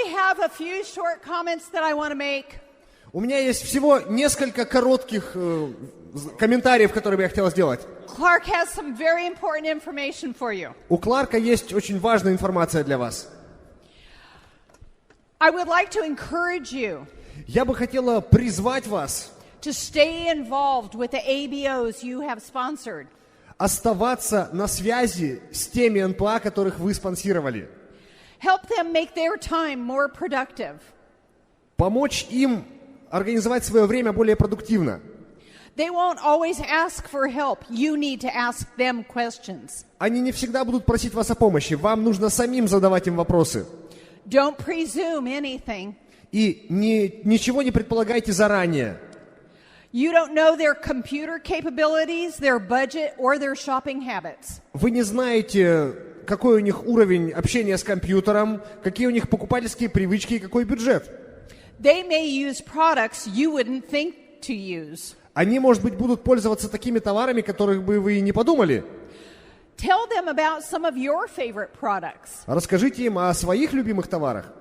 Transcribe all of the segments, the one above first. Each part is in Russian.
have a few short comments that I want to make. У меня есть всего несколько коротких комментариев, которые я хотел сделать. Clark has some very important information for you. У Кларка есть очень важная информация для вас. I would like to encourage you Я бы хотела призвать вас to stay involved with the ABOs you have sponsored. оставаться на связи с теми НПА, которых вы спонсировали. Help them make their time more productive. Помочь им организовать свое время более продуктивно. They won't always ask for help. You need to ask them questions. Они не всегда будут просить вас о помощи. Вам нужно самим задавать им вопросы. Don't presume anything. И ничего не предполагайте заранее. You don't know their computer capabilities, their budget, or their shopping habits. Вы не знаете, какой у них уровень общения с компьютером, какие у них покупательские привычки и какой бюджет. They may use products you wouldn't think to use. Они, может быть, будут пользоваться такими товарами, которых бы вы и не подумали. Tell them about some of your favorite products. Расскажите им о своих любимых товарах.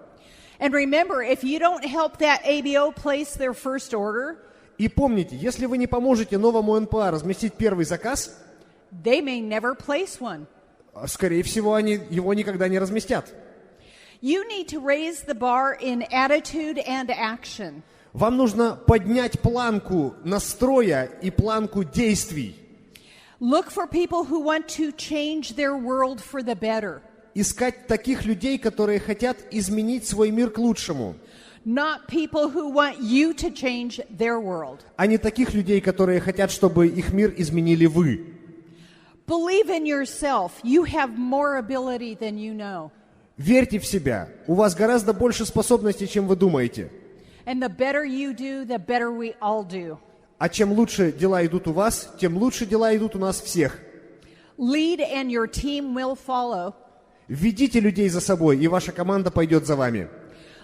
And remember, if you don't help that ABO place their first order, И помните, если вы не поможете новому НПА разместить первый заказ, they may never place one. скорее всего, они его никогда не разместят. You need to raise the bar in attitude and action. Вам нужно поднять планку настроя и планку действий. Look for people who want to change their world for the better. Искать таких людей, которые хотят изменить свой мир к лучшему. Not people who want you to change their world. А не таких людей, которые хотят, чтобы их мир изменили вы. Believe in yourself. You have more ability than you know. Верьте в себя. У вас гораздо больше способностей, чем вы думаете. And the better you do, the better we all do. А чем лучше дела идут у вас, тем лучше дела идут у нас всех. Lead and your team will follow. Ведите людей за собой, и ваша команда пойдет за вами.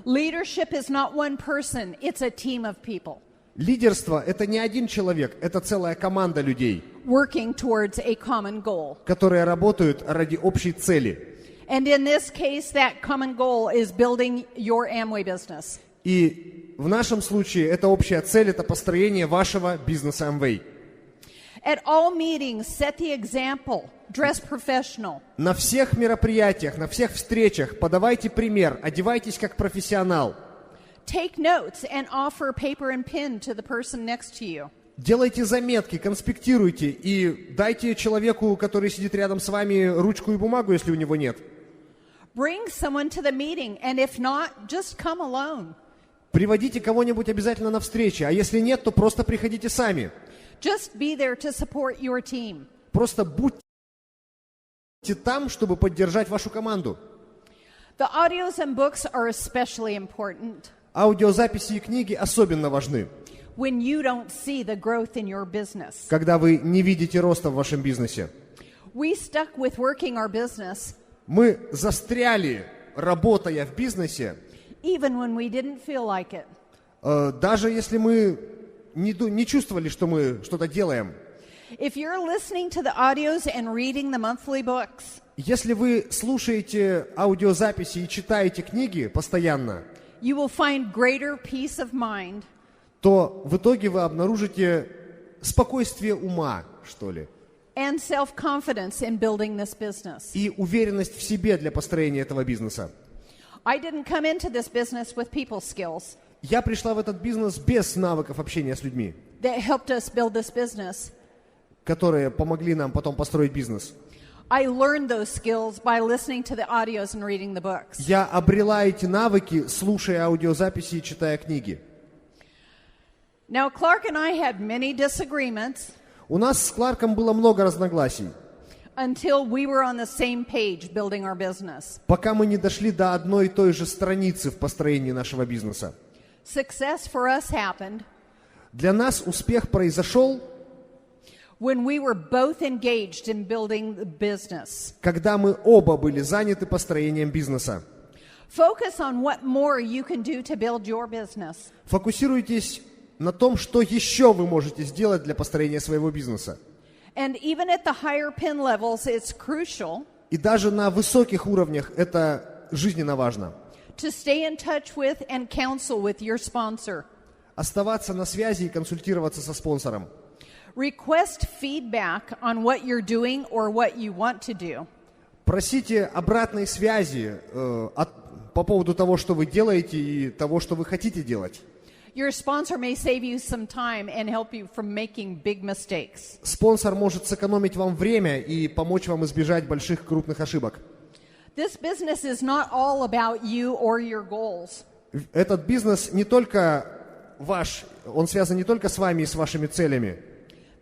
Leadership is not one person, it's a team of people. Лидерство – это не один человек, это целая команда людей, Working towards a common goal. которые работают ради общей цели. And in this case, that common goal is building your Amway business. И в нашем случае эта общая цель – это построение вашего бизнеса Amway. At all meetings, set the example. Dress professional. На всех мероприятиях, на всех встречах подавайте пример, одевайтесь как профессионал. Take notes and offer paper and pen to the person next to you. Делайте заметки, конспектируйте и дайте человеку, который сидит рядом с вами, ручку и бумагу, если у него нет. Bring someone to the meeting, and if not, just come alone. Приводите кого-нибудь обязательно на встречи, а если нет, то просто приходите сами. Just be there to support your team. Просто будьте там, чтобы поддержать вашу команду. The audios and books are especially important Аудиозаписи и книги особенно важны, when you don't see the growth in your business. когда вы не видите роста в вашем бизнесе. We stuck with working our business Мы застряли, работая в бизнесе, even when we didn't feel like it. даже если мы не чувствовали, что мы что-то делаем. If you're listening to the audios and reading the monthly books, Если вы слушаете аудиозаписи и читаете книги постоянно, you will find greater peace of mind то в итоге вы обнаружите спокойствие ума, что ли, and self-confidence in building this business. и уверенность в себе для построения этого бизнеса. I didn't come into this business with people skills Я пришла в этот бизнес без навыков общения с людьми, that helped us build this business. которые помогли нам потом построить бизнес. I learned those skills by listening to the audios and reading the books. Я обрела эти навыки, слушая аудиозаписи и читая книги. Now, Clark and I had many disagreements У нас с Кларком было много разногласий, until we were on the same page building our business. пока мы не дошли до одной и той же страницы в построении нашего бизнеса. Success for us happened Для нас успех произошел, when we were both engaged in building the business. когда мы оба были заняты построением бизнеса. Focus on what more you can do to build your business. Фокусируйтесь на том, что еще вы можете сделать для построения своего бизнеса. And even at the higher pin levels, it's crucial И даже на высоких уровнях это жизненно важно. to stay in touch with and counsel with your sponsor. Оставаться на связи и консультироваться со спонсором. Request feedback on what you're doing or what you want to do. Просите обратной связи по поводу того, что вы делаете и того, что вы хотите делать. Your sponsor may save you some time and help you from making big mistakes. Спонсор может сэкономить вам время и помочь вам избежать больших крупных ошибок. This business is not all about you or your goals. Этот бизнес не только ваш, он связан не только с вами и с вашими целями.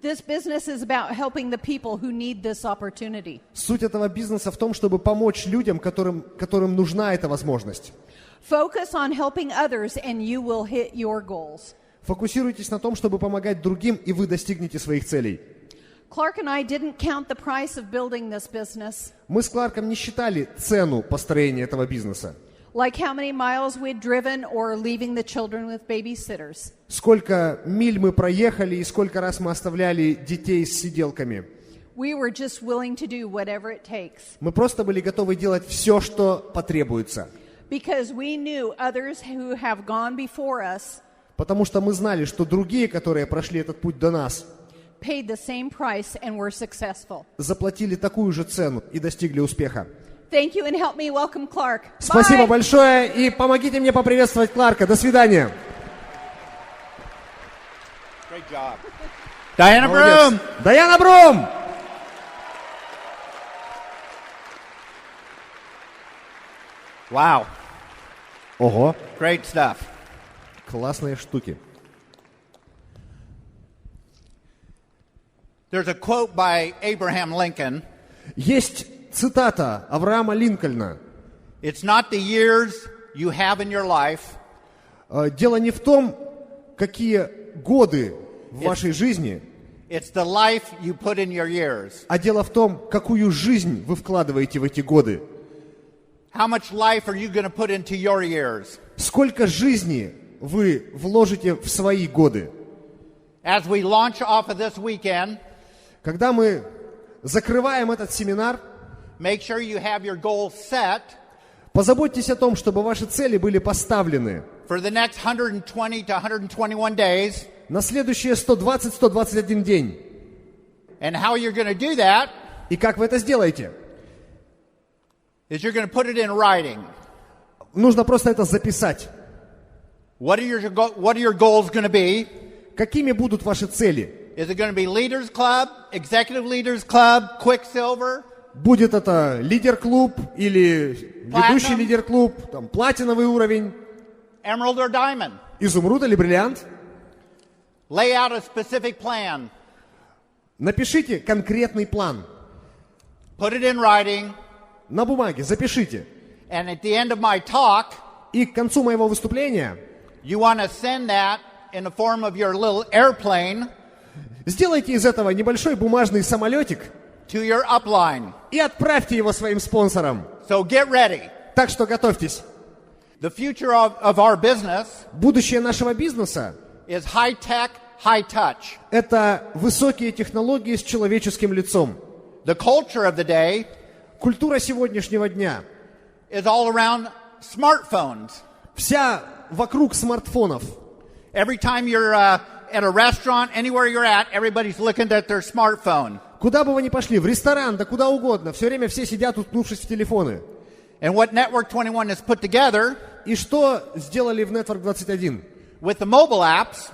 This business is about helping the people who need this opportunity. Суть этого бизнеса в том, чтобы помочь людям, которым нужна эта возможность. Focus on helping others and you will hit your goals. Фокусируйтесь на том, чтобы помогать другим, и вы достигнете своих целей. Clark and I didn't count the price of building this business. Мы с Кларком не считали цену построения этого бизнеса. Like how many miles we'd driven or leaving the children with babysitters. Сколько миль мы проехали и сколько раз мы оставляли детей с сиделками. We were just willing to do whatever it takes. Мы просто были готовы делать все, что потребуется. Because we knew others who have gone before us Потому что мы знали, что другие, которые прошли этот путь до нас, paid the same price and were successful. заплатили такую же цену и достигли успеха. Thank you and help me welcome Clark. Спасибо Bye. большое и помогите мне поприветствовать Кларка. До свидания. Great job. Diana Брум. Дайана Брум. Wow. Ого. Great stuff. Классные штуки. There's a quote by Abraham Lincoln. Есть цитата Авраама Линкольна. It's not the years you have in your life, Дело не в том, какие годы в вашей жизни, it's the life you put in your years. а дело в том, какую жизнь вы вкладываете в эти годы. How much life are you going to put into your years? Сколько жизни вы вложите в свои годы? As we launch off of this weekend, Когда мы закрываем этот семинар, make sure you have your goals set позаботьтесь о том, чтобы ваши цели были поставлены for the next 120 to 121 days. на следующие 120-121 день. And how you're going to do that И как вы это сделаете? is you're going to put it in writing. Нужно просто это записать. What are your goals going to be? Какими будут ваши цели? Is it going to be Leaders Club, Executive Leaders Club, Quicksilver? Будет это лидер-клуб или ведущий Platinum. лидер-клуб, там, платиновый уровень, Emerald or Diamond? изумруд или бриллиант? Lay out a specific plan. Напишите конкретный план Put it in writing. на бумаге, запишите. And at the end of my talk, И к концу моего выступления you want to send that in the form of your little airplane сделайте из этого небольшой бумажный самолетик to your upline. и отправьте его своим спонсорам. So get ready. Так что готовьтесь. The future of our business Будущее нашего бизнеса is high tech, high touch. – это высокие технологии с человеческим лицом. The culture of the day Культура сегодняшнего дня is all around smartphones. вся вокруг смартфонов. Every time you're at a restaurant, anywhere you're at, everybody's looking at their smartphone. Куда бы вы ни пошли, в ресторан, да куда угодно, все время все сидят, уткнувшись в телефоны. And what Network 21 has put together И что сделали в Network 21? with the mobile apps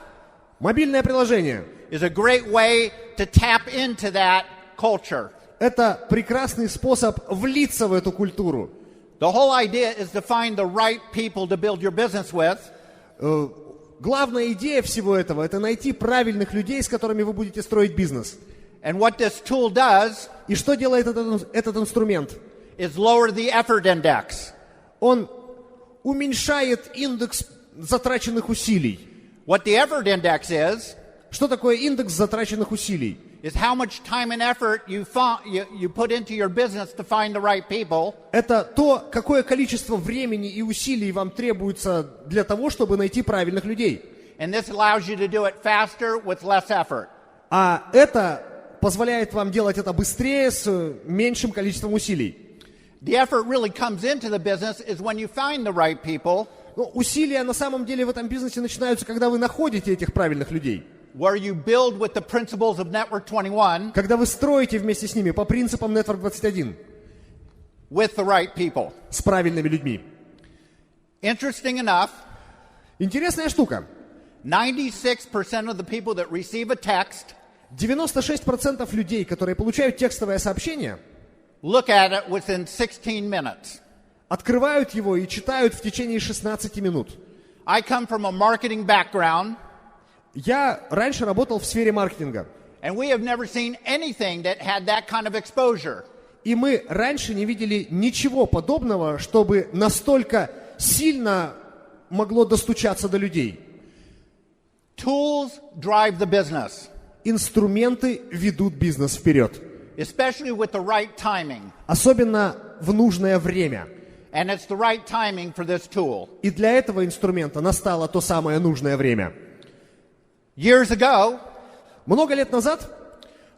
Мобильное приложение. is a great way to tap into that culture. Это прекрасный способ влиться в эту культуру. The whole idea is to find the right people to build your business with. Главная идея всего этого – это найти правильных людей, с которыми вы будете строить бизнес. And what this tool does И что делает этот инструмент? is lower the effort index. Он уменьшает индекс затраченных усилий. What the effort index Что такое индекс затраченных усилий? is how much time and effort you put into your business to find the right people. Это то, какое количество времени и усилий вам требуется для того, чтобы найти правильных людей. And this allows you to do it faster with less effort. А это позволяет вам делать это быстрее, с меньшим количеством усилий. The effort really comes into the business is when you find the right people, Но усилия на самом деле в этом бизнесе начинаются, когда вы находите этих правильных людей. where you build with the principles of Network 21 Когда вы строите вместе с ними по принципам Network 21 with the right people. с правильными людьми. Interesting enough, Интересная штука. 96% of the people that receive a text 96% людей, которые получают текстовое сообщение, look at it within 16 minutes. открывают его и читают в течение 16 минут. I come from a marketing background, Я раньше работал в сфере маркетинга, and we have never seen anything that had that kind of exposure. и мы раньше не видели ничего подобного, чтобы настолько сильно могло достучаться до людей. Tools drive the business, Инструменты ведут бизнес вперед, especially with the right timing. особенно в нужное время. And it's the right timing for this tool. И для этого инструмента настало то самое нужное время. Years ago, Много лет назад,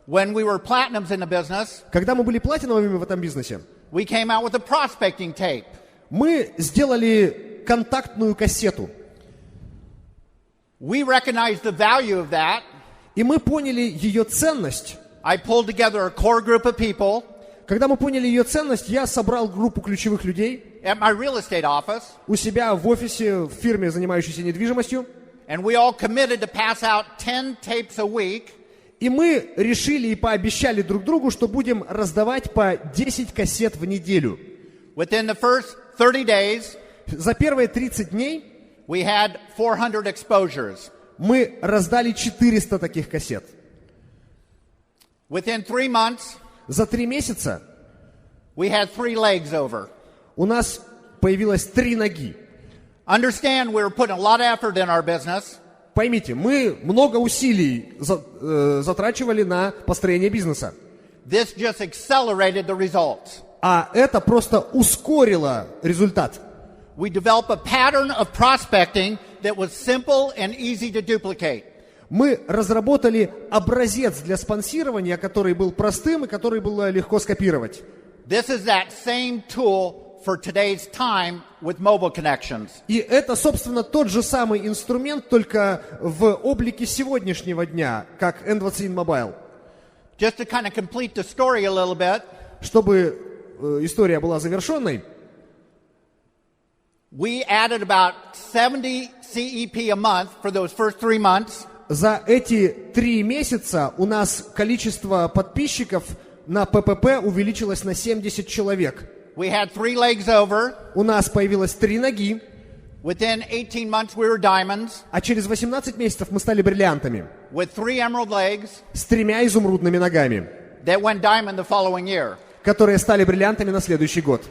when we were platinums in the business, когда мы были платиновыми в этом бизнесе, we came out with a prospecting tape. мы сделали контактную кассету. We recognized the value of that. И мы поняли ее ценность. I pulled together a core group of people Когда мы поняли ее ценность, я собрал группу ключевых людей at my real estate office, у себя в офисе, в фирме, занимающейся недвижимостью. and we all committed to pass out 10 tapes a week. И мы решили и пообещали друг другу, что будем раздавать по 10 кассет в неделю. Within the first 30 days, За первые 30 дней we had 400 exposures. мы раздали 400 таких кассет. Within 3 months, За 3 месяца we had 3 legs over. у нас появилось 3 ноги. Understand, we were putting a lot of effort in our business, Поймите, мы много усилий затрачивали на построение бизнеса. this just accelerated the results. А это просто ускорило результат. We developed a pattern of prospecting that was simple and easy to duplicate. Мы разработали образец для спонсирования, который был простым и который было легко скопировать. This is that same tool for today's time with mobile connections. И это, собственно, тот же самый инструмент, только в облике сегодняшнего дня, как N21 Mobile. Just to kind of complete the story a little bit, Чтобы история была завершенной, we added about 70 CEP a month for those first 3 months. за эти 3 месяца у нас количество подписчиков на ППП увеличилось на 70 человек. We had 3 legs over. У нас появилось 3 ноги, Within 18 months, we were diamonds а через 18 месяцев мы стали бриллиантами with 3 emerald legs с 3 изумрудными ногами, that went diamond the following year. которые стали бриллиантами на следующий год.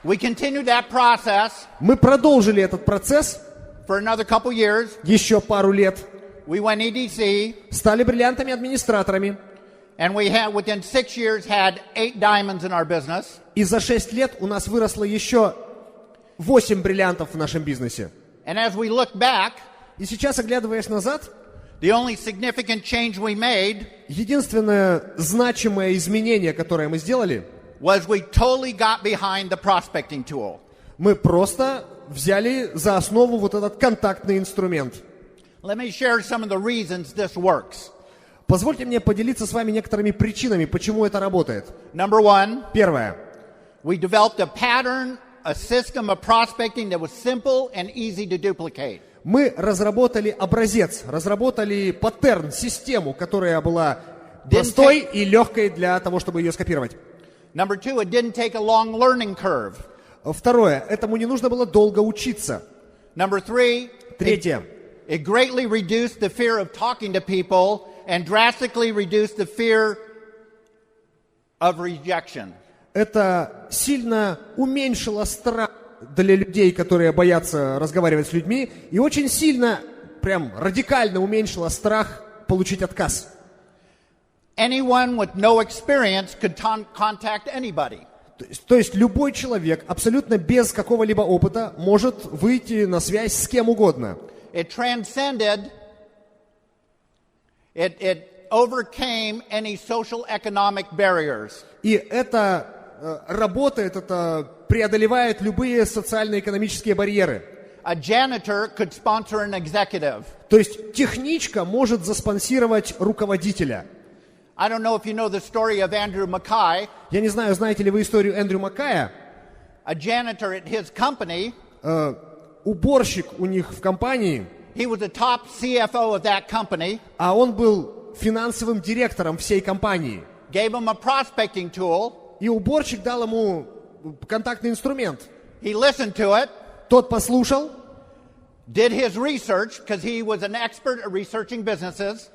We continued that process Мы продолжили этот процесс for another couple years. еще пару лет, We went EDC, стали бриллиантами-администраторами, and we had, within 6 years, had 8 diamonds in our business. и за 6 лет у нас выросло еще 8 бриллиантов в нашем бизнесе. And as we look back, И сейчас, оглядываясь назад, the only significant change we made единственное значимое изменение, которое мы сделали, was we totally got behind the prospecting tool. мы просто взяли за основу вот этот контактный инструмент. Let me share some of the reasons this works. Позвольте мне поделиться с вами некоторыми причинами, почему это работает. Number one, Первое. we developed a pattern, a system of prospecting that was simple and easy to duplicate. Мы разработали образец, разработали паттерн, систему, которая была простой и легкой для того, чтобы ее скопировать. Number two, it didn't take a long learning curve. Второе. Этому не нужно было долго учиться. Number three, Третье. it greatly reduced the fear of talking to people and drastically reduced the fear of rejection. Это сильно уменьшило страх для людей, которые боятся разговаривать с людьми, и очень сильно, прям радикально уменьшило страх получить отказ. Anyone with no experience could contact anybody. То есть любой человек, абсолютно без какого-либо опыта, может выйти на связь с кем угодно. It transcended, it overcame any social economic barriers. И это работает, это преодолевает любые социально-экономические барьеры. A janitor could sponsor an executive. То есть техничка может заспонсировать руководителя. I don't know if you know the story of Andrew Mackay, Я не знаю, знаете ли вы историю Эндрю Маккая. a janitor at his company. Уборщик у них в компании, He was the top CFO of that company. а он был финансовым директором всей компании. Gave him a prospecting tool. И уборщик дал ему контактный инструмент. He listened to it, Тот послушал, did his research because he was an expert at researching businesses.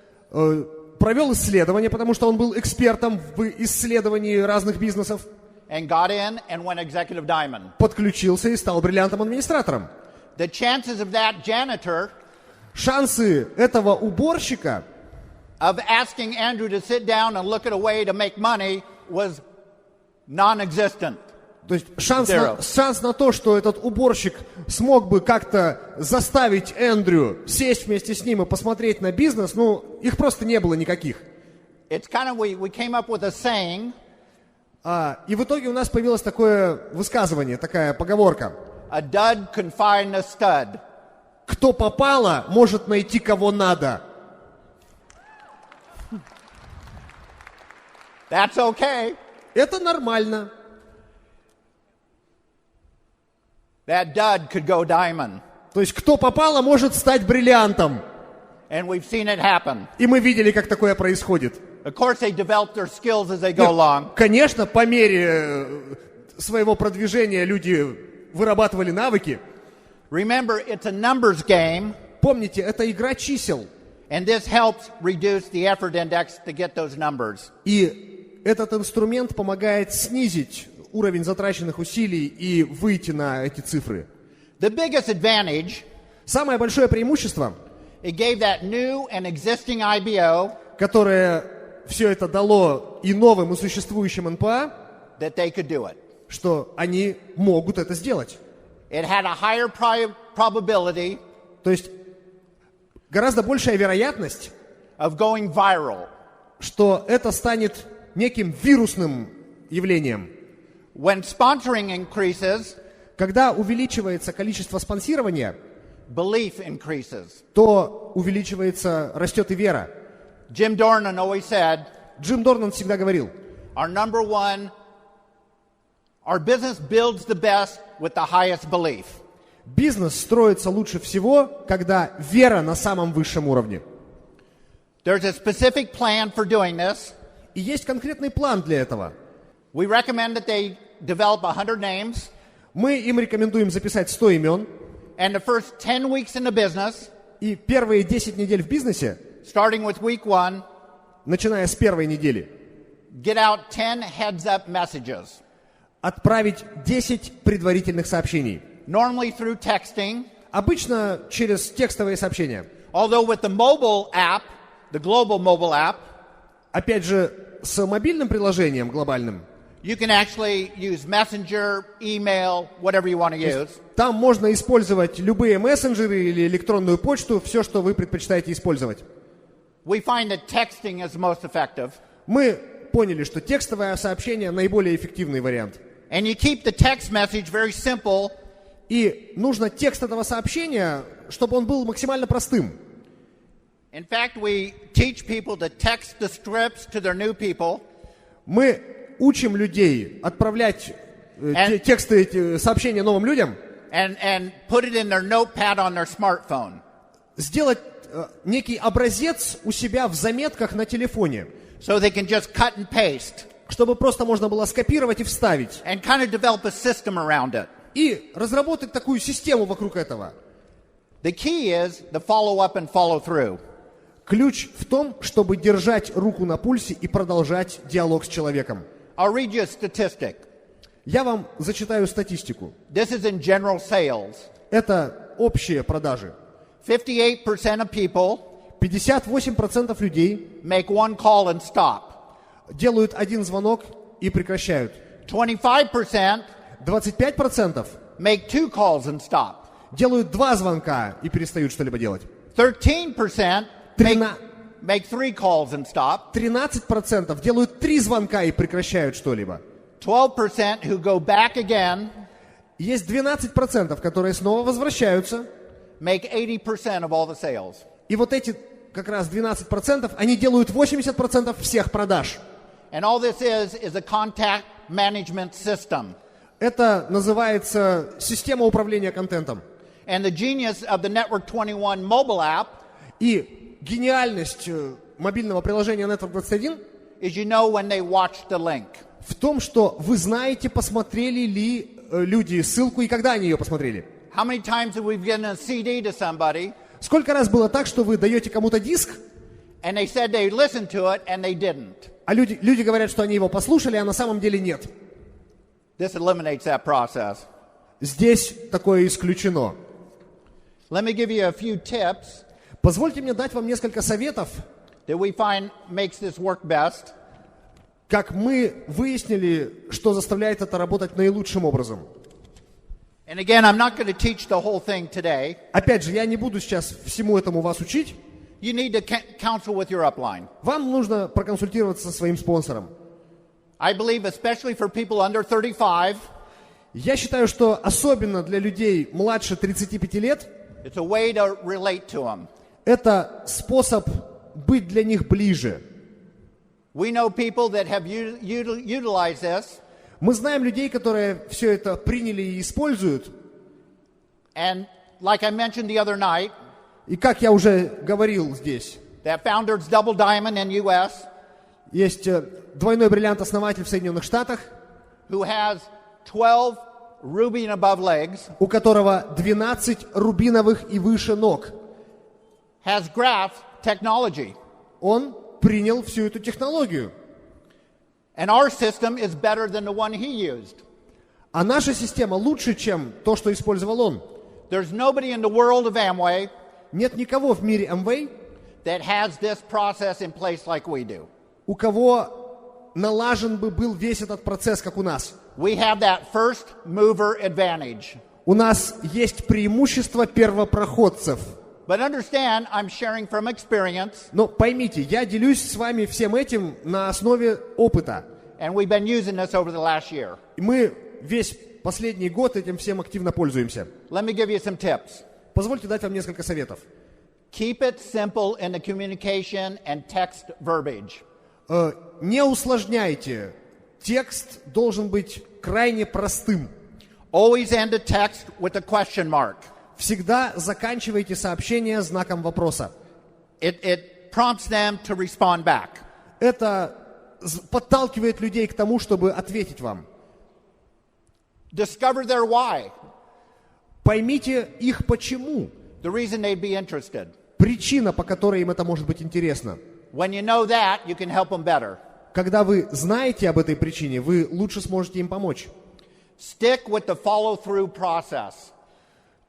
провел исследование, потому что он был экспертом в исследовании разных бизнесов, And got in and went executive diamond. подключился и стал бриллиантом администратором. The chances of that janitor Шансы этого уборщика of asking Andrew to sit down and look at a way to make money was non-existent. То есть шанс Zero. на то, что этот уборщик смог бы как-то заставить Эндрю сесть вместе с ним и посмотреть на бизнес, ну, их просто не было никаких. It's kind of, we came up with a saying, И в итоге у нас появилось такое высказывание, такая поговорка. a dud can find a stud. Кто попало, может найти кого надо. That's okay. Это нормально. That dud could go diamond. То есть кто попало, может стать бриллиантом. And we've seen it happen. И мы видели, как такое происходит. Of course, they develop their skills as they go along. Конечно, по мере своего продвижения люди вырабатывали навыки. Remember, it's a numbers game, Помните, это игра чисел. and this helps reduce the effort index to get those numbers. И этот инструмент помогает снизить уровень затраченных усилий и выйти на эти цифры. The biggest advantage, Самое большое преимущество, it gave that new and existing IBO которое все это дало и новым, и существующим НПА, that they could do it. что они могут это сделать. It had a higher probability То есть гораздо большая вероятность, of going viral. что это станет неким вирусным явлением. When sponsoring increases, Когда увеличивается количество спонсирования, belief increases. то увеличивается, растет и вера. Jim Dornan always said, Джим Дорнан всегда говорил, our business builds the best with the highest belief. бизнес строится лучше всего, когда вера на самом высшем уровне. There's a specific plan for doing this. И есть конкретный план для этого. We recommend that they develop 100 names. Мы им рекомендуем записать 100 имен, And the first 10 weeks in the business, и первые 10 недель в бизнесе, starting with week 1, начиная с первой недели, get out 10 heads-up messages. отправить 10 предварительных сообщений. Normally through texting. Обычно через текстовые сообщения. Although with the mobile app, the global mobile app, Опять же, с мобильным приложением глобальным, you can actually use Messenger, email, whatever you want to use. там можно использовать любые мессенджеры или электронную почту, все, что вы предпочитаете использовать. We find that texting is most effective. Мы поняли, что текстовое сообщение наиболее эффективный вариант. And you keep the text message very simple. И нужно текст этого сообщения, чтобы он был максимально простым. In fact, we teach people to text the scripts to their new people. Мы учим людей отправлять тексты, эти сообщения новым людям, And put it in their notepad on their smartphone. сделать некий образец у себя в заметках на телефоне, So they can just cut and paste. чтобы просто можно было скопировать и вставить. And kind of develop a system around it. И разработать такую систему вокруг этого. The key is the follow up and follow through. Ключ в том, чтобы держать руку на пульсе и продолжать диалог с человеком. I'll read you a statistic. Я вам зачитаю статистику. This is in general sales. Это общие продажи. 58% of people 58% людей make one call and stop. делают один звонок и прекращают. 25% 25% make two calls and stop. делают два звонка и перестают что-либо делать. 13% make three calls and stop. 13% делают три звонка и прекращают что-либо. 12% who go back again Есть 12%, которые снова возвращаются. make 80% of all the sales. И вот эти как раз 12%, они делают 80% всех продаж. And all this is a contact management system. Это называется система управления контентом. And the genius of the Network 21 mobile app И гениальность мобильного приложения Network 21 is you know when they watched the link. в том, что вы знаете, посмотрели ли люди ссылку и когда они ее посмотрели. How many times have we given a CD to somebody Сколько раз было так, что вы даете кому-то диск, and they said they listened to it and they didn't? а люди говорят, что они его послушали, а на самом деле нет. This eliminates that process. Здесь такое исключено. Let me give you a few tips Позвольте мне дать вам несколько советов, that we find makes this work best. как мы выяснили, что заставляет это работать наилучшим образом. And again, I'm not going to teach the whole thing today. Опять же, я не буду сейчас всему этому вас учить. You need to counsel with your upline. Вам нужно проконсультироваться со своим спонсором. I believe, especially for people under 35, Я считаю, что особенно для людей младше 35 лет, it's a way to relate to them. это способ быть для них ближе. We know people that have utilized this, Мы знаем людей, которые все это приняли и используют. and like I mentioned the other night, И как я уже говорил здесь, that founder's double diamond in US, есть двойной бриллиант-основатель в Соединенных Штатах, who has 12 ruby and above legs, у которого 12 рубиновых и выше ног. has graph technology. Он принял всю эту технологию. And our system is better than the one he used. А наша система лучше, чем то, что использовал он. There's nobody in the world of Amway Нет никого в мире Amway, that has this process in place like we do. у кого налажен бы был весь этот процесс, как у нас. We have that first mover advantage. У нас есть преимущество первопроходцев. But understand, I'm sharing from experience, Но поймите, я делюсь с вами всем этим на основе опыта. and we've been using this over the last year. И мы весь последний год этим всем активно пользуемся. Let me give you some tips. Позвольте дать вам несколько советов. Keep it simple in the communication and text verbiage. Не усложняйте. Текст должен быть крайне простым. Always end a text with a question mark. Всегда заканчивайте сообщение знаком вопроса. It prompts them to respond back. Это подталкивает людей к тому, чтобы ответить вам. Discover their why, Поймите их почему. the reason they'd be interested. Причина, по которой им это может быть интересно. When you know that, you can help them better. Когда вы знаете об этой причине, вы лучше сможете им помочь. Stick with the follow-through process.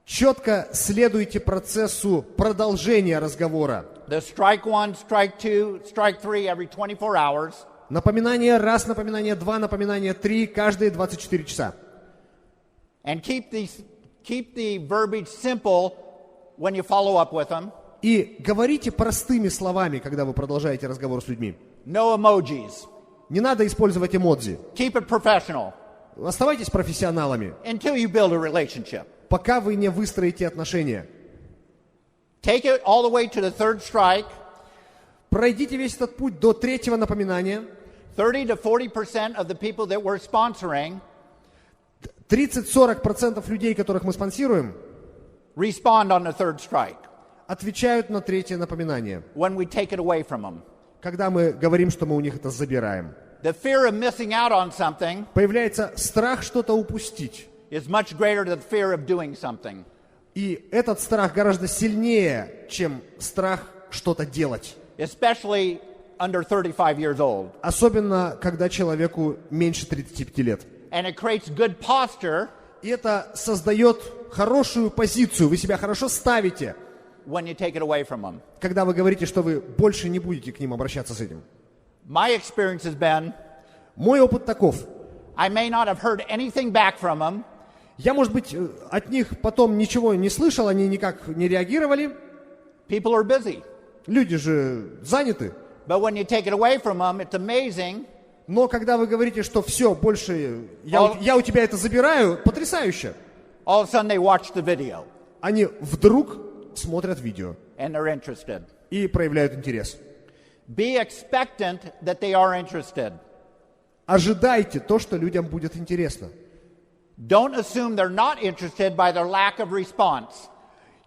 Четко следуйте процессу продолжения разговора. The strike one, strike two, strike three every 24 hours. Напоминание раз, напоминание два, напоминание три, каждые 24 часа. And keep the verbiage simple when you follow up with them. И говорите простыми словами, когда вы продолжаете разговор с людьми. No emojis. Не надо использовать эмодзи. Keep it professional Оставайтесь профессионалами, until you build a relationship. пока вы не выстроите отношения. Take it all the way to the third strike. Пройдите весь этот путь до третьего напоминания. 30 to 40% of the people that we're sponsoring 30-40% людей, которых мы спонсируем, respond on the third strike отвечают на третье напоминание, when we take it away from them. когда мы говорим, что мы у них это забираем. The fear of missing out on something Появляется страх что-то упустить. is much greater than the fear of doing something. И этот страх гораздо сильнее, чем страх что-то делать. Especially under 35 years old. Особенно, когда человеку меньше 35 лет. And it creates good posture И это создает хорошую позицию. Вы себя хорошо ставите, when you take it away from them. когда вы говорите, что вы больше не будете к ним обращаться с этим. My experience has been, Мой опыт таков. I may not have heard anything back from them, Я, может быть, от них потом ничего не слышал, они никак не реагировали. people are busy. Люди же заняты. But when you take it away from them, it's amazing Но когда вы говорите, что все, больше я у тебя это забираю, потрясающе. All of a sudden they watch the video Они вдруг смотрят видео and they're interested. и проявляют интерес. Be expectant that they are interested. Ожидайте то, что людям будет интересно. Don't assume they're not interested by their lack of response.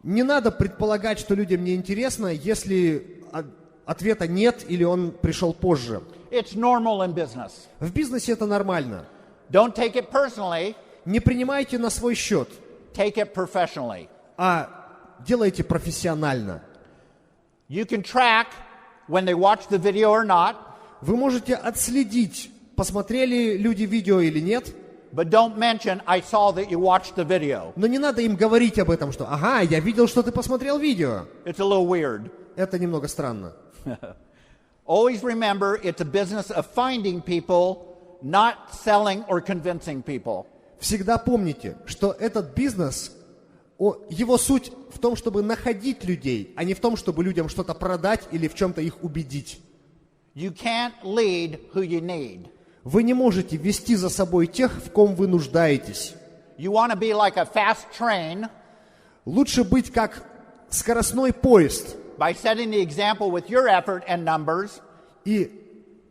Не надо предполагать, что людям не интересно, если ответа нет или он пришел позже. It's normal in business. В бизнесе это нормально. Don't take it personally, Не принимайте на свой счет, take it professionally. а делайте профессионально. You can track when they watch the video or not, Вы можете отследить, посмотрели люди видео или нет, but don't mention, I saw that you watched the video. но не надо им говорить об этом, что «Ага, я видел, что ты посмотрел видео». It's a little weird. Это немного странно. Always remember, it's a business of finding people, not selling or convincing people. Всегда помните, что этот бизнес, его суть в том, чтобы находить людей, а не в том, чтобы людям что-то продать или в чем-то их убедить. You can't lead who you need. Вы не можете вести за собой тех, в ком вы нуждаетесь. You want to be like a fast train Лучше быть как скоростной поезд by setting the example with your effort and numbers. и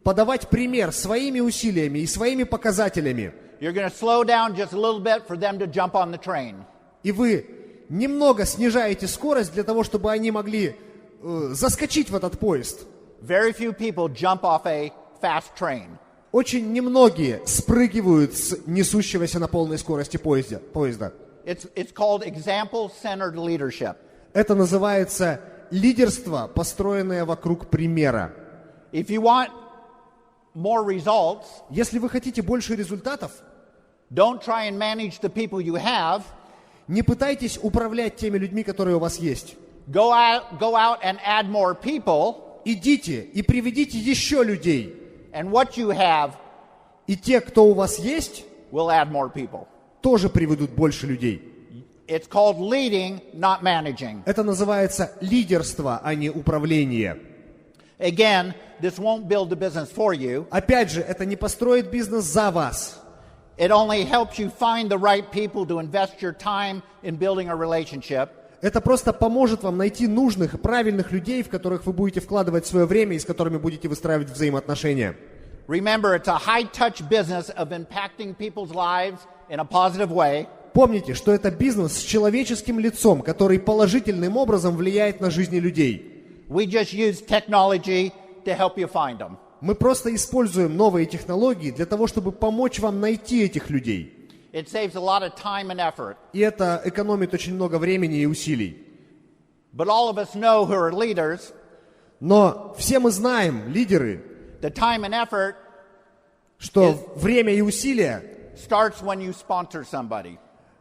подавать пример своими усилиями и своими показателями. You're going to slow down just a little bit for them to jump on the train. И вы немного снижаете скорость для того, чтобы они могли заскочить в этот поезд. Very few people jump off a fast train. Очень немногие спрыгивают с несущегося на полной скорости поезда. It's called example-centered leadership. Это называется лидерство, построенное вокруг примера. If you want more results, Если вы хотите больше результатов, don't try and manage the people you have. не пытайтесь управлять теми людьми, которые у вас есть. Go out and add more people, Идите и приведите еще людей. and what you have И те, кто у вас есть, will add more people. тоже приведут больше людей. It's called leading, not managing. Это называется лидерство, а не управление. Again, this won't build a business for you. Опять же, это не построит бизнес за вас. It only helps you find the right people to invest your time in building a relationship. Это просто поможет вам найти нужных и правильных людей, в которых вы будете вкладывать свое время и с которыми будете выстраивать взаимоотношения. Remember, it's a high-touch business of impacting people's lives in a positive way. Помните, что это бизнес с человеческим лицом, который положительным образом влияет на жизни людей. We just use technology to help you find them. Мы просто используем новые технологии для того, чтобы помочь вам найти этих людей. It saves a lot of time and effort. И это экономит очень много времени и усилий. But all of us know who are leaders, Но все мы знаем, лидеры, the time and effort что время и усилия starts when you sponsor somebody.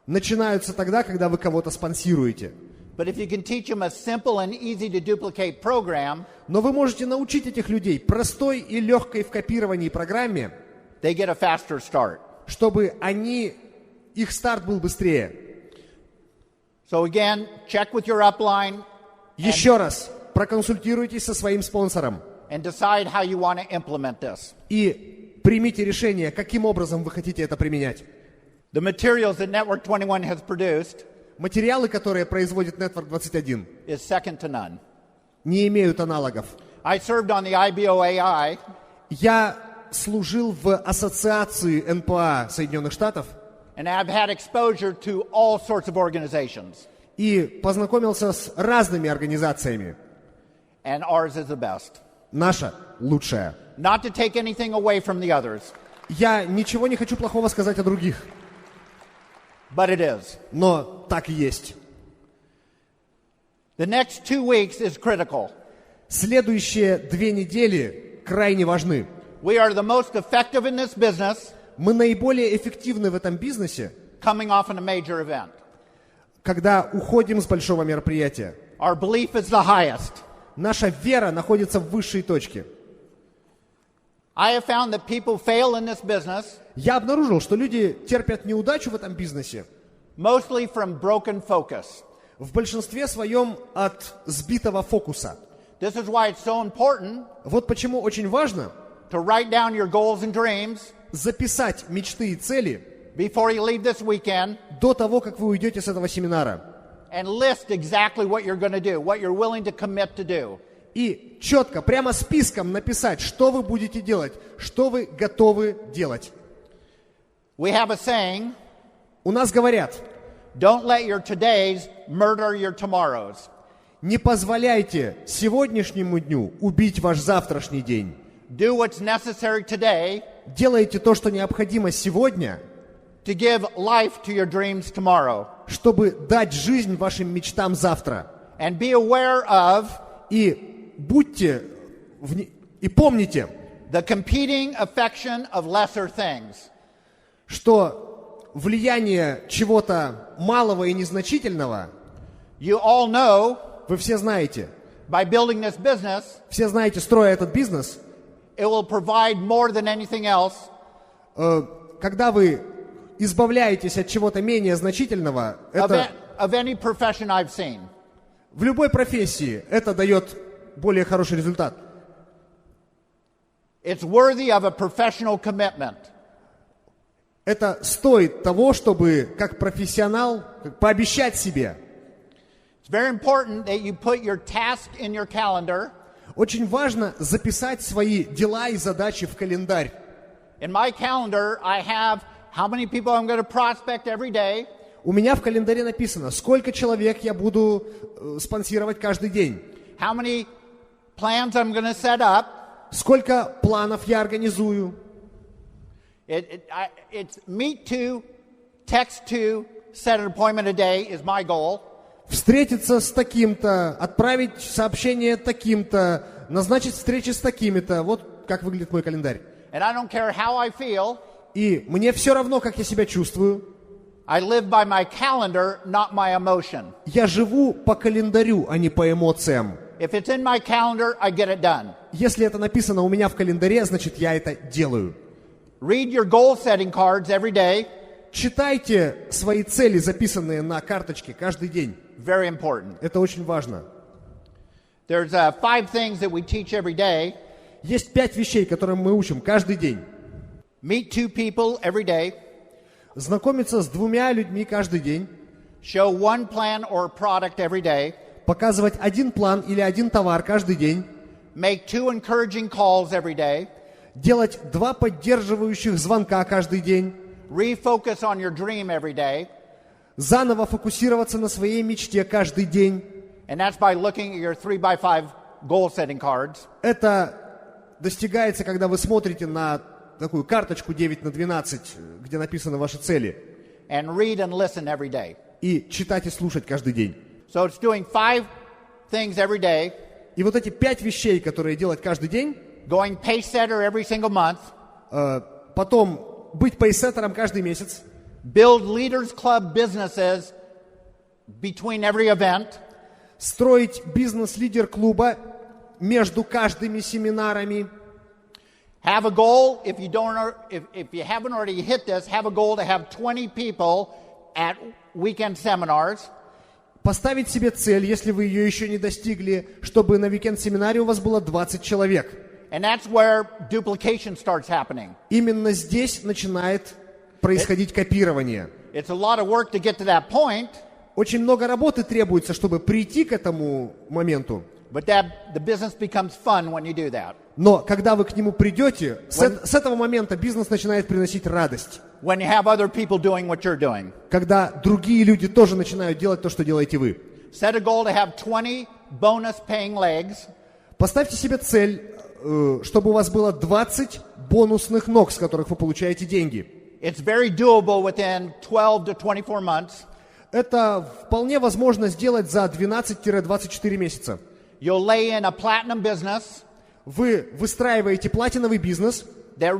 начинаются тогда, когда вы кого-то спонсируете. But if you can teach them a simple and easy to duplicate program, Но вы можете научить этих людей простой и легкой в копировании программе, they get a faster start. чтобы их старт был быстрее. So again, check with your upline Еще раз, проконсультируйтесь со своим спонсором and decide how you want to implement this. и примите решение, каким образом вы хотите это применять. The materials that Network 21 has produced Материалы, которые производит Network 21, is second to none. не имеют аналогов. I served on the IBOAI, Я служил в ассоциации НПА Соединенных Штатов and I've had exposure to all sorts of organizations, и познакомился с разными организациями. and ours is the best. Наша лучшая. Not to take anything away from the others, Я ничего не хочу плохого сказать о других, but it is. но так и есть. The next 2 weeks is critical. Следующие 2 недели крайне важны. We are the most effective in this business Мы наиболее эффективны в этом бизнесе, coming off in a major event. когда уходим с большого мероприятия. Our belief is the highest. Наша вера находится в высшей точке. I have found that people fail in this business Я обнаружил, что люди терпят неудачу в этом бизнесе mostly from broken focus. в большинстве своем от сбитого фокуса. This is why it's so important Вот почему очень важно, to write down your goals and dreams записать мечты и цели before you leave this weekend до того, как вы уйдете с этого семинара. and list exactly what you're going to do, what you're willing to commit to do. И четко, прямо списком написать, что вы будете делать, что вы готовы делать. We have a saying, У нас говорят, don't let your todays murder your tomorrows. не позволяйте сегодняшнему дню убить ваш завтрашний день. Do what's necessary today Делайте то, что необходимо сегодня, to give life to your dreams tomorrow. чтобы дать жизнь вашим мечтам завтра. And be aware of И будьте, и помните, the competing affection of lesser things. что влияние чего-то малого и незначительного, You all know, вы все знаете, by building this business, все знаете, строя этот бизнес, it will provide more than anything else. Когда вы избавляетесь от чего-то менее значительного, это Of any profession I've seen. в любой профессии это дает более хороший результат. It's worthy of a professional commitment. Это стоит того, чтобы как профессионал пообещать себе. It's very important that you put your task in your calendar. Очень важно записать свои дела и задачи в календарь. In my calendar, I have how many people I'm going to prospect every day. У меня в календаре написано, сколько человек я буду спонсировать каждый день. How many plans I'm going to set up. Сколько планов я организую. It's meet to, text to, set an appointment a day is my goal. Встретиться с таким-то, отправить сообщение таким-то, назначить встречи с такими-то. Вот как выглядит мой календарь. And I don't care how I feel. И мне все равно, как я себя чувствую. I live by my calendar, not my emotion. Я живу по календарю, а не по эмоциям. If it's in my calendar, I get it done. Если это написано у меня в календаре, значит, я это делаю. Read your goal-setting cards every day. Читайте свои цели, записанные на карточке, каждый день. Very important. Это очень важно. There's 5 things that we teach every day. Есть 5 вещей, которым мы учим каждый день. Meet 2 people every day. Знакомиться с 2 людьми каждый день. Show 1 plan or product every day. Показывать 1 план или 1 товар каждый день. Make 2 encouraging calls every day. Делать 2 поддерживающих звонка каждый день. Refocus on your dream every day. Заново фокусироваться на своей мечте каждый день. And that's by looking at your 3x5 goal-setting cards. Это достигается, когда вы смотрите на такую карточку 9×12, где написаны ваши цели. And read and listen every day. И читать и слушать каждый день. So it's doing 5 things every day. И вот эти 5 вещей, которые делать каждый день, Going pace setter every single month. потом быть пейсеттером каждый месяц, Build leaders club businesses between every event. строить бизнес-лидер клуба между каждыми семинарами, Have a goal, if you haven't already hit this, have a goal to have 20 people at weekend seminars. поставить себе цель, если вы ее еще не достигли, чтобы на уикенд-семинаре у вас было 20 человек. And that's where duplication starts happening. Именно здесь начинает происходить копирование. It's a lot of work to get to that point, Очень много работы требуется, чтобы прийти к этому моменту. but the business becomes fun when you do that. Но когда вы к нему придете, с этого момента бизнес начинает приносить радость. When you have other people doing what you're doing. Когда другие люди тоже начинают делать то, что делаете вы. Set a goal to have 20 bonus paying legs. Поставьте себе цель, чтобы у вас было 20 бонусных ног, с которых вы получаете деньги. It's very doable within 12 to 24 months. Это вполне возможно сделать за 12-24 месяца. You'll lay in a platinum business Вы выстраиваете платиновый бизнес, that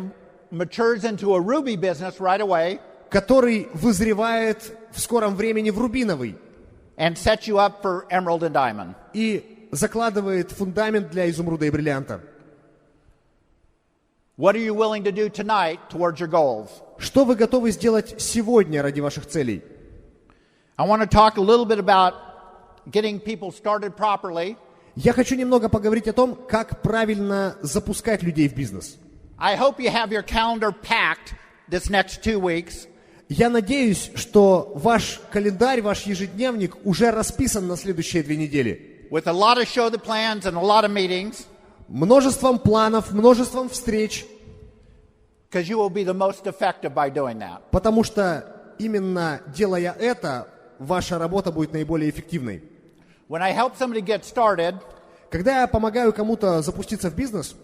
matures into a ruby business right away который вызревает в скором времени в рубиновый and sets you up for emerald and diamond. и закладывает фундамент для изумруда и бриллианта. What are you willing to do tonight towards your goals? Что вы готовы сделать сегодня ради ваших целей? I want to talk a little bit about getting people started properly. Я хочу немного поговорить о том, как правильно запускать людей в бизнес. I hope you have your calendar packed this next 2 weeks. Я надеюсь, что ваш календарь, ваш ежедневник уже расписан на следующие 2 недели. With a lot of show the plans and a lot of meetings. Множеством планов, множеством встреч. Because you will be the most effective by doing that. Потому что именно делая это, ваша работа будет наиболее эффективной. When I help somebody get started, Когда я помогаю кому-то запуститься в бизнес,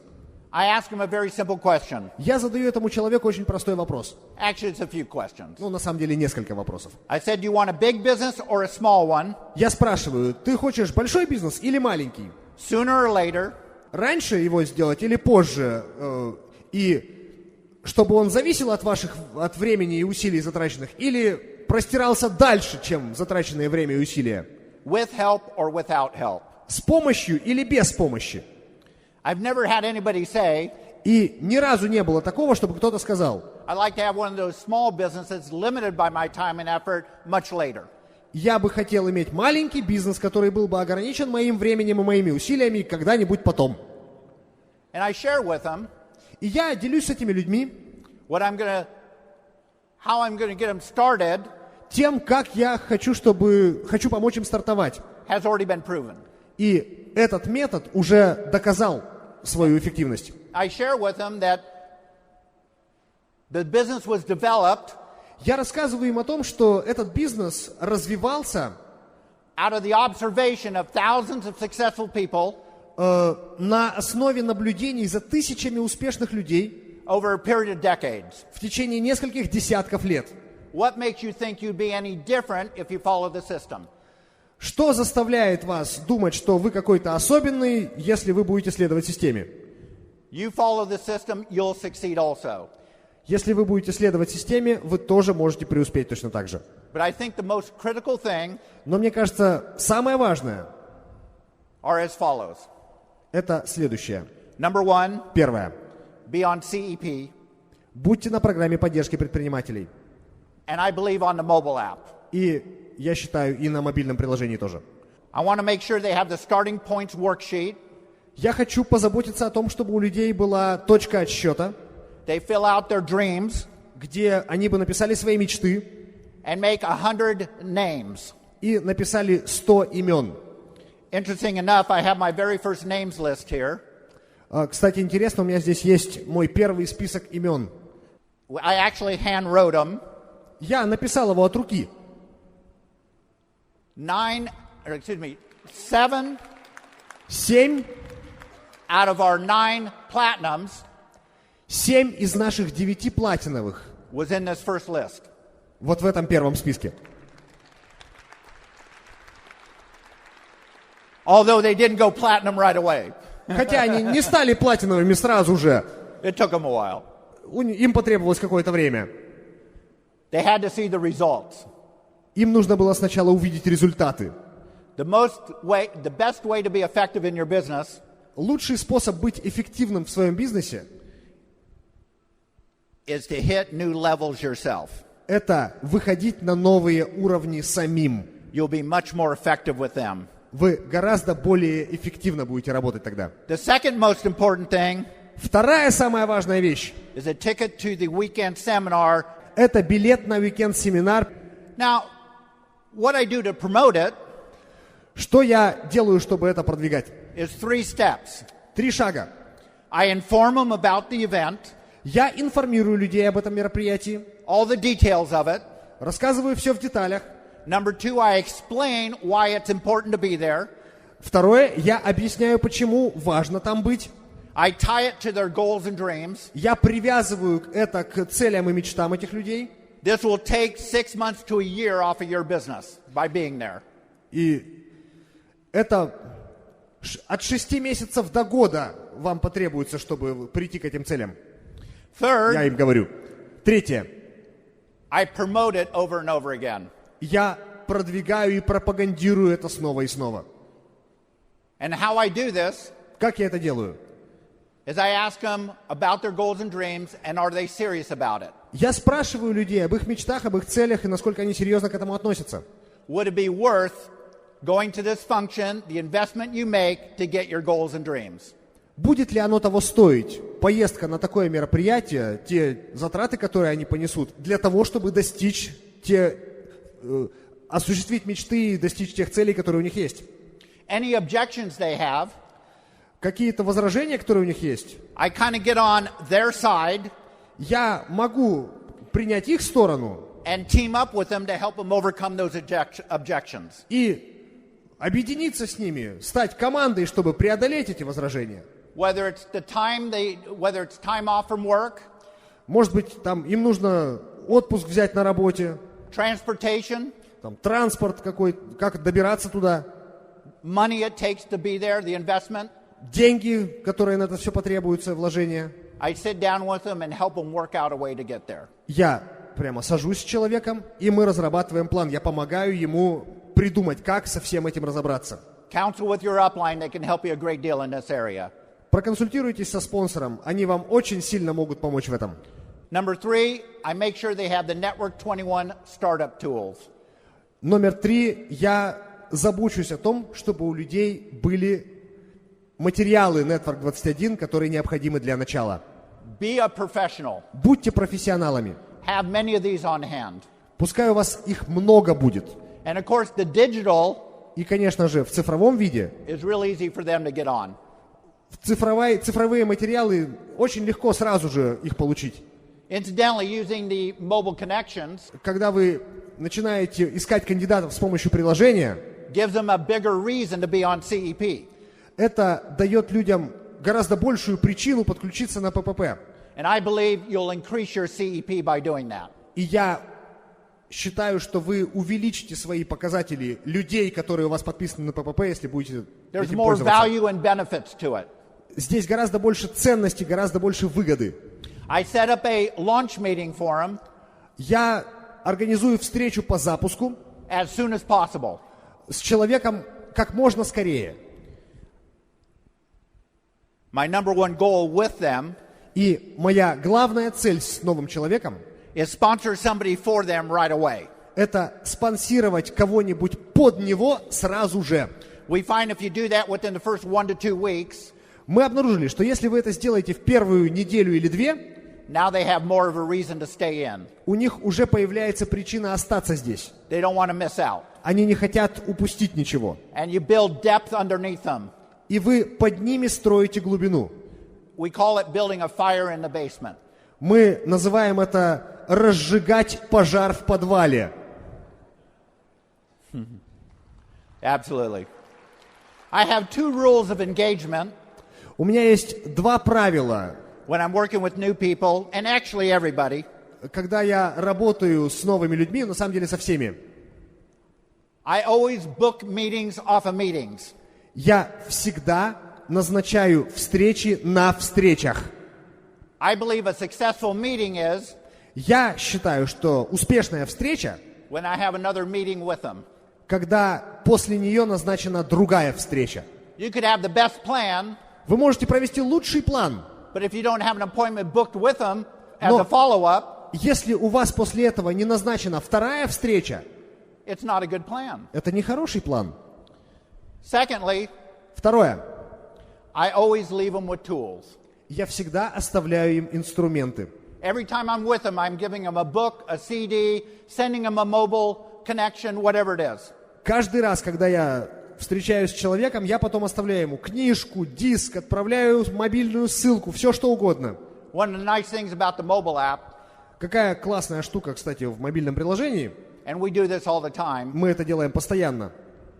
I ask them a very simple question. я задаю этому человеку очень простой вопрос. Actually, it's a few questions. Ну, на самом деле, несколько вопросов. I said, do you want a big business or a small one? Я спрашиваю, ты хочешь большой бизнес или маленький? Sooner or later? Раньше его сделать или позже? И чтобы он зависел от времени и усилий затраченных, или простирался дальше, чем затраченное время и усилия? With help or without help? С помощью или без помощи? I've never had anybody say, И ни разу не было такого, чтобы кто-то сказал, I'd like to have one of those small businesses limited by my time and effort much later. я бы хотел иметь маленький бизнес, который был бы ограничен моим временем и моими усилиями когда-нибудь потом. And I share with them И я делюсь с этими людьми how I'm going to get them started тем, как я хочу помочь им стартовать. has already been proven. И этот метод уже доказал свою эффективность. I share with them that the business was developed Я рассказываю им о том, что этот бизнес развивался out of the observation of thousands of successful people на основе наблюдений за тысячами успешных людей over a period of decades. в течение нескольких десятков лет. What makes you think you'd be any different if you follow the system? Что заставляет вас думать, что вы какой-то особенный, если вы будете следовать системе? You follow the system, you'll succeed also. Если вы будете следовать системе, вы тоже можете преуспеть точно так же. But I think the most critical thing Но мне кажется, самое важное are as follows. – это следующее. Number one, Первое. be on CEP, Будьте на программе поддержки предпринимателей. and I believe on the mobile app. И я считаю, и на мобильном приложении тоже. I want to make sure they have the starting points worksheet. Я хочу позаботиться о том, чтобы у людей была точка отсчета, They fill out their dreams где они бы написали свои мечты and make 100 names. и написали 100 имен. Interesting enough, I have my very first names list here. Кстати, интересно, у меня здесь есть мой первый список имен. I actually hand wrote them. Я написал его от руки. 7 7 out of our 9 platinums 7 из наших 9 платиновых was in this first list. вот в этом первом списке. Although they didn't go platinum right away. Хотя они не стали платиновыми сразу же. It took them a while. Им потребовалось какое-то время. They had to see the results. Им нужно было сначала увидеть результаты. The best way to be effective in your business Лучший способ быть эффективным в своем бизнесе is to hit new levels yourself. – это выходить на новые уровни самим. You'll be much more effective with them. Вы гораздо более эффективно будете работать тогда. The second most important thing Вторая самая важная вещь is a ticket to the weekend seminar. – это билет на уикенд-семинар. Now, what I do to promote it Что я делаю, чтобы это продвигать? is 3 steps. 3 шага. I inform them about the event, Я информирую людей об этом мероприятии, all the details of it. рассказываю все в деталях. Number 2, I explain why it's important to be there. Второе, я объясняю, почему важно там быть. I tie it to their goals and dreams. Я привязываю это к целям и мечтам этих людей. This will take 6 months to a year off of your business by being there. И это от 6 месяцев до года вам потребуется, чтобы прийти к этим целям. Я Third, им говорю. Третье. I promote it over and over again. Я продвигаю и пропагандирую это снова и снова. And how I do this Как я это делаю? is I ask them about their goals and dreams and are they serious about it? Я спрашиваю людей об их мечтах, об их целях и насколько они серьезно к этому относятся. Would it be worth going to this function, the investment you make to get your goals and dreams? будет ли оно того стоить, поездка на такое мероприятие, те затраты, которые они понесут, для того, чтобы достичь осуществить мечты и достичь тех целей, которые у них есть. Any objections they have, Какие-то возражения, которые у них есть, I kind of get on their side я могу принять их сторону and team up with them to help them overcome those objections. и объединиться с ними, стать командой, чтобы преодолеть эти возражения. Whether it's time off from work, Может быть, там им нужно отпуск взять на работе, transportation, там, транспорт какой, как добираться туда, money it takes to be there, the investment. деньги, которые на это все потребуются, вложения. I sit down with them and help them work out a way to get there. Я прямо сажусь с человеком, и мы разрабатываем план. Я помогаю ему придумать, как со всем этим разобраться. Counsel with your upline, they can help you a great deal in this area. Проконсультируйтесь со спонсором, они вам очень сильно могут помочь в этом. Number 3, I make sure they have the Network 21 startup tools. Номер 3, я забочусь о том, чтобы у людей были материалы Network 21, которые необходимы для начала. Be a professional. Будьте профессионалами. Have many of these on hand. Пускай у вас их много будет. And of course, the digital И, конечно же, в цифровом виде, is real easy for them to get on. цифровые материалы очень легко сразу же их получить. Incidentally, using the mobile connections Когда вы начинаете искать кандидатов с помощью приложения, gives them a bigger reason to be on CEP. это дает людям гораздо большую причину подключиться на ППП. And I believe you'll increase your CEP by doing that. И я считаю, что вы увеличите свои показатели людей, которые у вас подписаны на ППП, если будете There's этим more пользоваться. value and benefits to it. Здесь гораздо больше ценности, гораздо больше выгоды. I set up a launch meeting for them Я организую встречу по запуску as soon as possible. с человеком как можно скорее. My number one goal with them И моя главная цель с новым человеком is sponsor somebody for them right away. – это спонсировать кого-нибудь под него сразу же. We find if you do that within the first 1 to 2 weeks, Мы обнаружили, что если вы это сделаете в первую неделю или две, now they have more of a reason to stay in. у них уже появляется причина остаться здесь. They don't want to miss out. Они не хотят упустить ничего. And you build depth underneath them. И вы под ними строите глубину. We call it building a fire in the basement. Мы называем это «разжигать пожар в подвале». Absolutely. I have 2 rules of engagement У меня есть 2 правила, when I'm working with new people, and actually everybody. когда я работаю с новыми людьми, на самом деле со всеми. I always book meetings off of meetings. Я всегда назначаю встречи на встречах. I believe a successful meeting is Я считаю, что успешная встреча, when I have another meeting with them. когда после нее назначена другая встреча. You could have the best plan, Вы можете провести лучший план, but if you don't have an appointment booked with them as Но- a follow-up, если у вас после этого не назначена вторая встреча, it's not a good plan. это не хороший план. Secondly, Второе. I always leave them with tools. Я всегда оставляю им инструменты. Every time I'm with them, I'm giving them a book, a CD, sending them a mobile connection, whatever it is. Каждый раз, когда я встречаюсь с человеком, я потом оставляю ему книжку, диск, отправляю мобильную ссылку, все что угодно. One of the nice things about the mobile app, Какая классная штука, кстати, в мобильном приложении. and we do this all the time, Мы это делаем постоянно.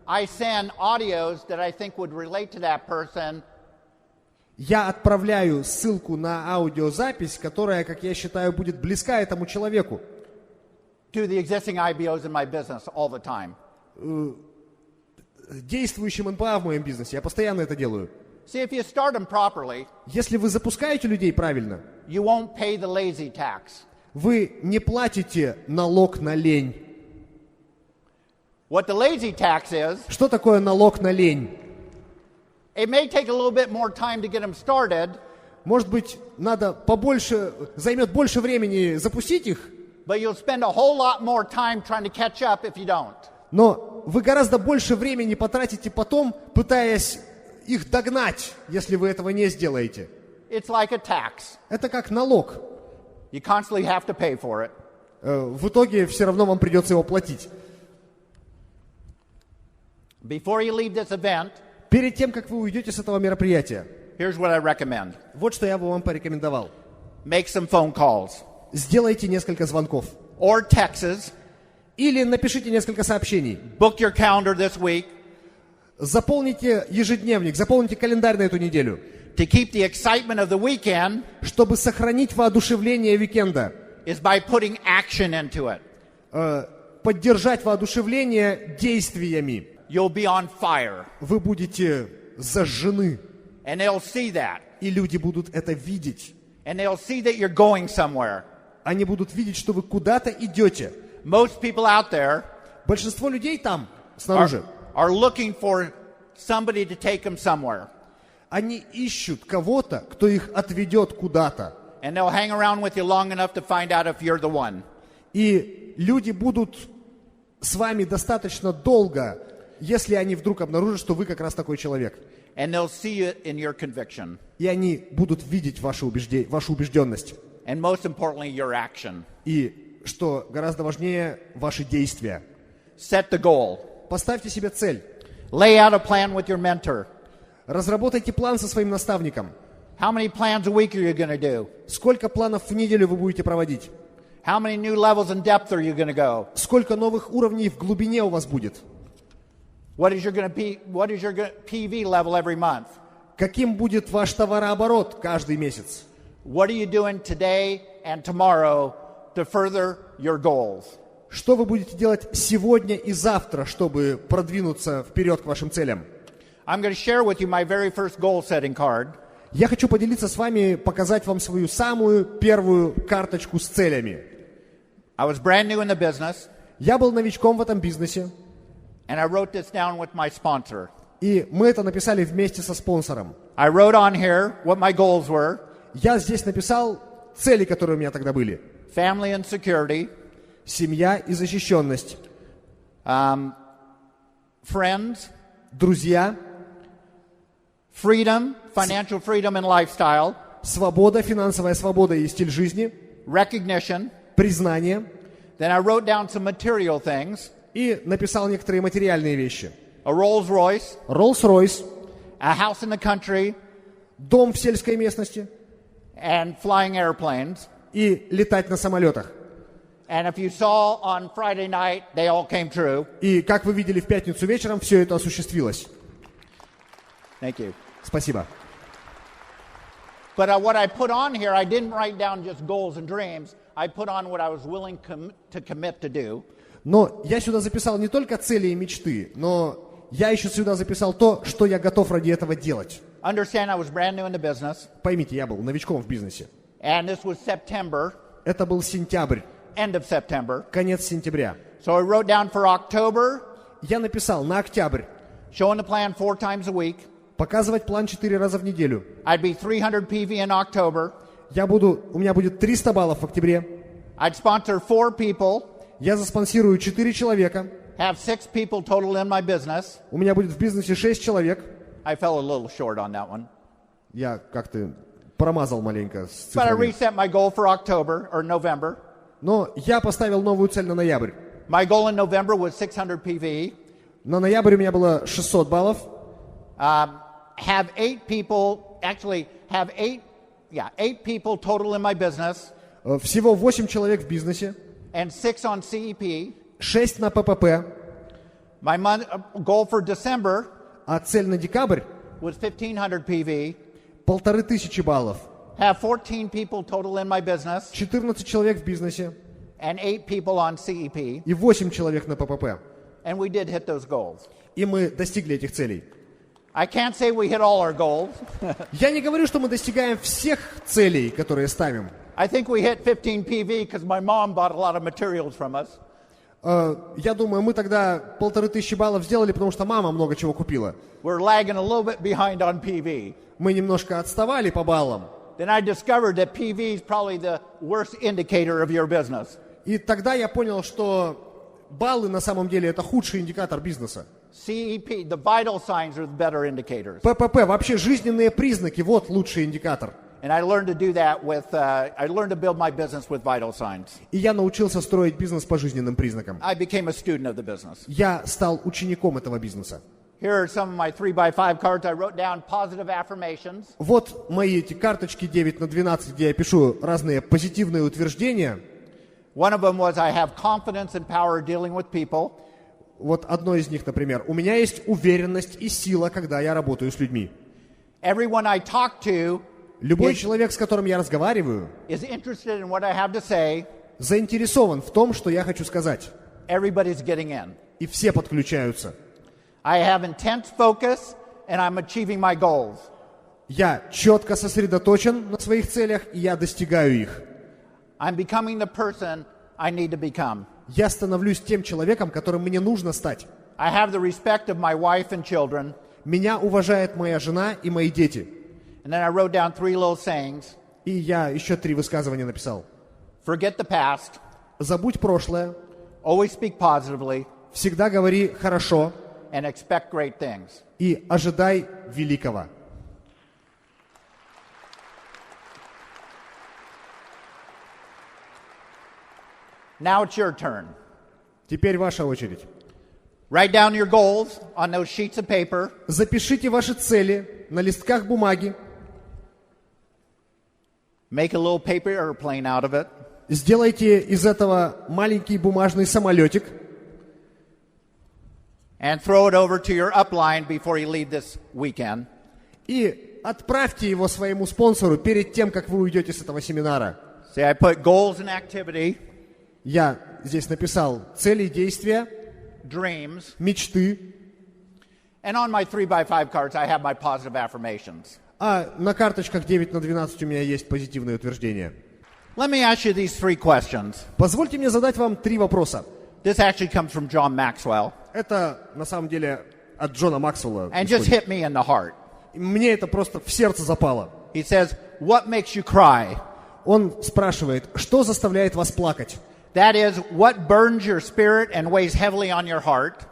I send audios that I think would relate to that person Я отправляю ссылку на аудиозапись, которая, как я считаю, будет близка этому человеку. to the existing IBOs in my business all the time. Действующим НПА в моем бизнесе. Я постоянно это делаю. See, if you start them properly, Если вы запускаете людей правильно, you won't pay the lazy tax. вы не платите налог на лень. What the lazy tax is, Что такое налог на лень? it may take a little bit more time to get them started, Может быть, займет больше времени запустить их, but you'll spend a whole lot more time trying to catch up if you don't. но вы гораздо больше времени потратите потом, пытаясь их догнать, если вы этого не сделаете. It's like a tax. Это как налог. You constantly have to pay for it. В итоге все равно вам придется его платить. Before you leave this event, Перед тем, как вы уйдете с этого мероприятия, here's what I recommend. вот что я бы вам порекомендовал. Make some phone calls Сделайте несколько звонков. or texts. Или напишите несколько сообщений. Book your calendar this week Заполните ежедневник, заполните календарь на эту неделю, to keep the excitement of the weekend чтобы сохранить воодушевление уикенда, is by putting action into it. поддержать воодушевление действиями. You'll be on fire. Вы будете зажжены, And they'll see that. и люди будут это видеть. And they'll see that you're going somewhere. Они будут видеть, что вы куда-то идете. Most people out there Большинство людей там, снаружи, are looking for somebody to take them somewhere. они ищут кого-то, кто их отведет куда-то. And they'll hang around with you long enough to find out if you're the one. И люди будут с вами достаточно долго, если они вдруг обнаружат, что вы как раз такой человек. And they'll see it in your conviction. И они будут видеть вашу убежденность. And most importantly, your action. И, что гораздо важнее, ваши действия. Set the goal. Поставьте себе цель. Lay out a plan with your mentor. Разработайте план со своим наставником. How many plans a week are you going to do? Сколько планов в неделю вы будете проводить? How many new levels in depth are you going to go? Сколько новых уровней в глубине у вас будет? What is your PV level every month? Каким будет ваш товарооборот каждый месяц? What are you doing today and tomorrow to further your goals? Что вы будете делать сегодня и завтра, чтобы продвинуться вперед к вашим целям? I'm going to share with you my very first goal-setting card. Я хочу поделиться с вами, показать вам свою самую первую карточку с целями. I was brand new in the business, Я был новичком в этом бизнесе, and I wrote this down with my sponsor. и мы это написали вместе со спонсором. I wrote on here what my goals were: Я здесь написал цели, которые у меня тогда были. family and security, Семья и защищенность. friends, Друзья, freedom, financial freedom and lifestyle, свобода, финансовая свобода и стиль жизни, recognition. признание. Then I wrote down some material things: И написал некоторые материальные вещи. a Rolls Royce, Rolls-Royce, a house in the country, дом в сельской местности and flying airplanes. и летать на самолетах. And if you saw on Friday night, they all came true. И, как вы видели в пятницу вечером, все это осуществилось. Thank you. Спасибо. But what I put on here, I didn't write down just goals and dreams. I put on what I was willing to commit to do. Но я сюда записал не только цели и мечты, но я еще сюда записал то, что я готов ради этого делать. Understand, I was brand new in the business. Поймите, я был новичком в бизнесе. And this was September, Это был сентябрь, end of September. конец сентября. So I wrote down for October, Я написал на октябрь showing the plan 4 times a week. показывать план 4 раза в неделю. I'd be 300 PV in October. У меня будет 300 баллов в октябре. I'd sponsor 4 people, Я заспонсирую 4 человека. have 6 people total in my business. У меня будет в бизнесе 6 человек. I fell a little short on that one. Я как-то промазал маленько с But I цифрами. reset my goal for October or November. Но я поставил новую цель на ноябрь. My goal in November was 600 PV. На ноябрь у меня было 600 баллов. Have 8 people, actually have 8 people total in my business Всего 8 человек в бизнесе. and 6 on CEP. 6 на ППП. My goal for December А цель на декабрь was 1500 PV. 1500 баллов. Have 14 people total in my business 14 человек в бизнесе. and 8 people on CEP. И 8 человек на ППП. And we did hit those goals. И мы достигли этих целей. I can't say we hit all our goals. Я не говорю, что мы достигаем всех целей, которые ставим. I think we hit 15 PV because my mom bought a lot of materials from us. Я думаю, мы тогда 1500 баллов сделали, потому что мама много чего купила. We're lagging a little bit behind on PV. Мы немножко отставали по баллам. Then I discovered that PV is probably the worst indicator of your business. И тогда я понял, что баллы на самом деле это худший индикатор бизнеса. CEP, the vital signs are the better indicators. ППП, вообще жизненные признаки, вот лучший индикатор. And I learned to do that I learned to build my business with vital signs. И я научился строить бизнес по жизненным признакам. I became a student of the business. Я стал учеником этого бизнеса. Here are some of my 3x5 cards. I wrote down positive affirmations. Вот мои эти карточки 9/12, где я пишу разные позитивные утверждения. One of them was I have confidence and power dealing with people. Вот одно из них, например. У меня есть уверенность и сила, когда я работаю с людьми. Everyone I talk to Любой человек, с которым я разговариваю, is interested in what I have to say. заинтересован в том, что я хочу сказать. Everybody's getting in. И все подключаются. I have intense focus and I'm achieving my goals. Я четко сосредоточен на своих целях, и я достигаю их. I'm becoming the person I need to become. Я становлюсь тем человеком, которым мне нужно стать. I have the respect of my wife and children. Меня уважает моя жена и мои дети. And then I wrote down 3 little sayings. И я еще 3 высказывания написал. Forget the past. Забудь прошлое. Always speak positively. Всегда говори хорошо. And expect great things. И ожидай великого. Now it's your turn. Теперь ваша очередь. Write down your goals on those sheets of paper. Запишите ваши цели на листках бумаги. Make a little paper airplane out of it. Сделайте из этого маленький бумажный самолетик. And throw it over to your upline before you leave this weekend. И отправьте его своему спонсору перед тем, как вы уйдете с этого семинара. Say, I put goals and activity, Я здесь написал цели, действия, dreams, мечты. and on my 3x5 cards I have my positive affirmations. А на карточках 9/12 у меня есть позитивные утверждения. Let me ask you these 3 questions. Позвольте мне задать вам 3 вопроса. This actually comes from John Maxwell. Это на самом деле от Джона Максвелла. And just hit me in the heart. Мне это просто в сердце запало. He says, what makes you cry? Он спрашивает, что заставляет вас плакать? That is, what burns your spirit and weighs heavily on your heart?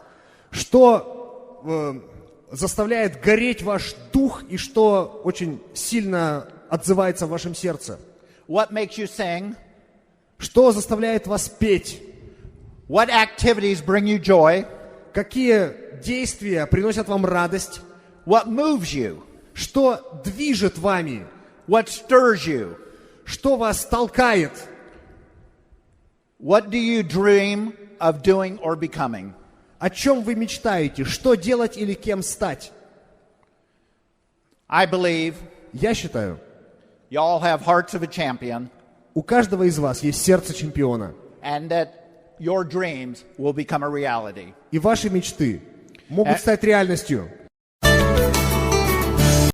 Что заставляет гореть ваш дух и что очень сильно отзывается в вашем сердце? What makes you sing? Что заставляет вас петь? What activities bring you joy? Какие действия приносят вам радость? What moves you? Что движет вами? What stirs you? Что вас толкает? What do you dream of doing or becoming? О чем вы мечтаете? Что делать или кем стать? I believe Я считаю, you all have hearts of a champion у каждого из вас есть сердце чемпиона. and that your dreams will become a reality. И ваши мечты могут стать реальностью.